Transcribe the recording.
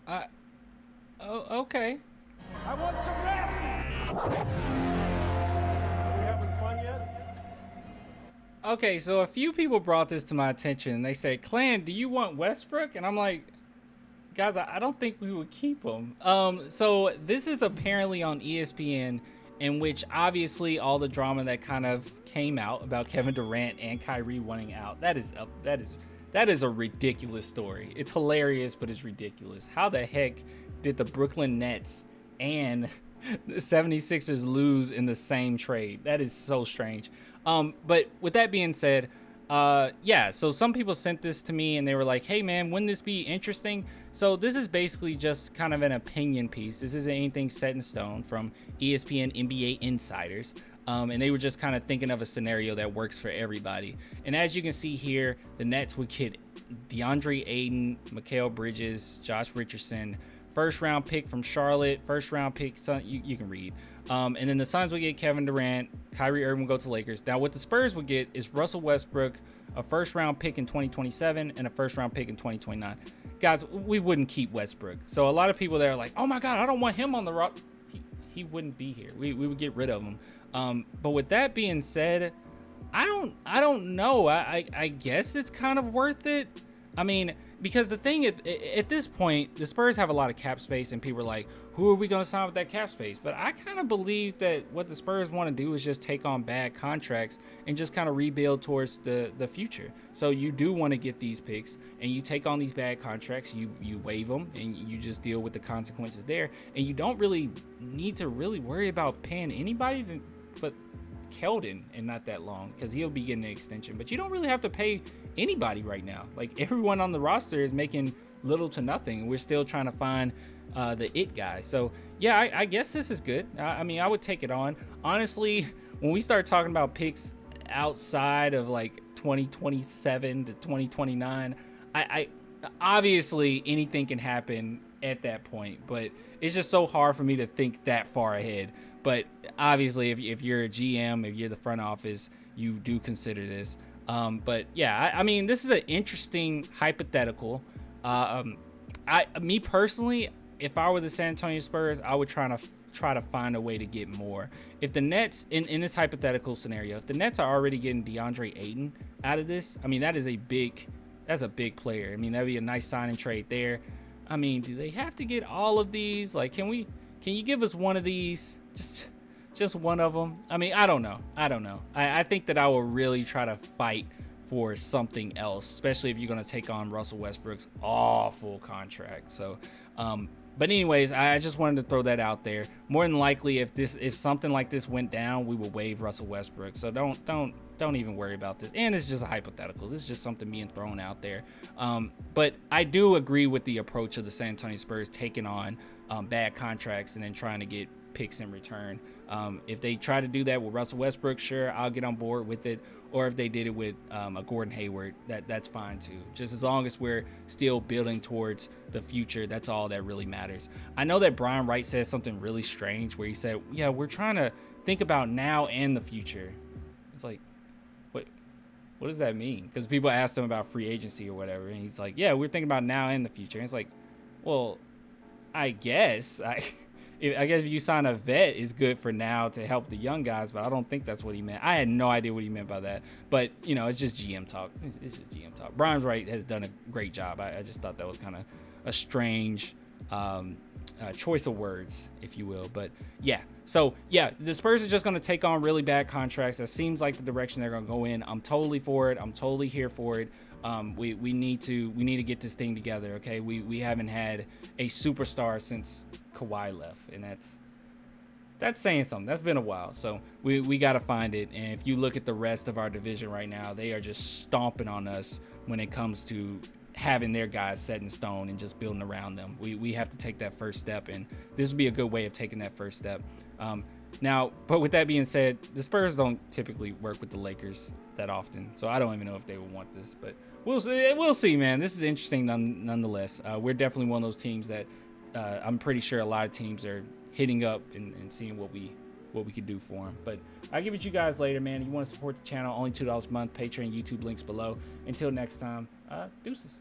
I Oh, okay. I want some rest. Are we having fun yet? Okay, so a few people brought this to my attention. They said, "Clan, do you want Westbrook?" And I'm like, "Guys, I don't think we would keep him." So this is apparently on ESPN, in which obviously all the drama that kind of came out about Kevin Durant and Kyrie wanting out. That is a ridiculous story. It's hilarious, but it's ridiculous. How the heck did the Brooklyn Nets and the 76ers lose in the same trade? That is so strange. But with that being said, yeah, so some people sent this to me and they were like, hey man, wouldn't this be interesting? So this is basically just kind of an opinion piece. This isn't anything set in stone from ESPN NBA insiders. And they were just kind of thinking of a scenario that works for everybody. And as you can see here, the Nets would get DeAndre Ayton, Mikal Bridges, Josh Richardson, first round pick from Charlotte, first round pick, you can read. And then the Suns would get Kevin Durant, Kyrie Irving would go to Lakers. Now what the Spurs would get is Russell Westbrook, a first round pick in 2027 and a first round pick in 2029. Guys, we wouldn't keep Westbrook. So a lot of people that are like, oh my God, I don't want him on the rock. He wouldn't be here. We would get rid of him. But with that being said, I don't know. I guess it's kind of worth it. I mean, because the thing at this point, the Spurs have a lot of cap space, and people are like, who are we going to sign with that cap space? But I kind of believe that what the Spurs want to do is just take on bad contracts and just kind of rebuild towards the future. So you do want to get these picks, and you take on these bad contracts, you waive them, and you just deal with the consequences there. And you don't really need to really worry about paying anybody but Keldon and not that long, because he'll be getting an extension. But you don't really have to pay anybody right now. Like, everyone on the roster is making little to nothing. We're still trying to find the it guy. So yeah, I guess this is good. I mean, I would take it on. Honestly, when we start talking about picks outside of like 2027 to 2029, I obviously anything can happen at that point, but it's just so hard for me to think that far ahead. But obviously, if you're a GM, if you're the front office, you do consider this. But yeah, I mean, this is an interesting hypothetical. Me personally, if I were the San Antonio Spurs, I would try to find a way to get more. If the Nets, in this hypothetical scenario, if the Nets are already getting DeAndre Ayton out of this, I mean, that's a big player. I mean, that'd be a nice signing trade there. I mean, do they have to get all of these? Like, can you give us one of these? Just one of them. I mean, I don't know. I think that I will really try to fight for something else, especially if you're going to take on Russell Westbrook's awful contract. So, but anyways, I just wanted to throw that out there. More than likely, if something like this went down, we would waive Russell Westbrook. So don't even worry about this. And it's just a hypothetical. This is just something being thrown out there. But I do agree with the approach of the San Antonio Spurs taking on bad contracts and then trying to get picks in return. If they try to do that with Russell Westbrook, sure, I'll get on board with it. Or if they did it with a Gordon Hayward, that's fine too. Just as long as we're still building towards the future, that's all that really matters. I know that Brian Wright said something really strange where he said, yeah, we're trying to think about now and the future. It's like, what does that mean? Because people asked him about free agency or whatever, and he's like, yeah, we're thinking about now and the future. And it's like, well, I guess if you sign a vet, is good for now to help the young guys, but I don't think that's what he meant. I had no idea what he meant by that, but it's just GM talk. It's just GM talk. Brian Wright has done a great job. I just thought that was kind of a strange choice of words, if you will. But yeah, so yeah, the Spurs are just going to take on really bad contracts. That seems like the direction they're going to go in. I'm totally for it. I'm totally here for it. We need to get this thing together. Okay, we haven't had a superstar since Kawhi left, and that's saying something. That's been a while. So we got to find it. And if you look at the rest of our division right now, they are just stomping on us when it comes to having their guys set in stone and just building around them. We have to take that first step, and this would be a good way of taking that first step. Now, but with that being said, the Spurs don't typically work with the Lakers that often, so I don't even know if they would want this, but we'll see, man. This is interesting nonetheless. We're definitely one of those teams that I'm pretty sure a lot of teams are hitting up and seeing what we could do for them. But I'll give it to you guys later, man. You want to support the channel, only $2 a month, Patreon, YouTube links below. Until next time, deuces.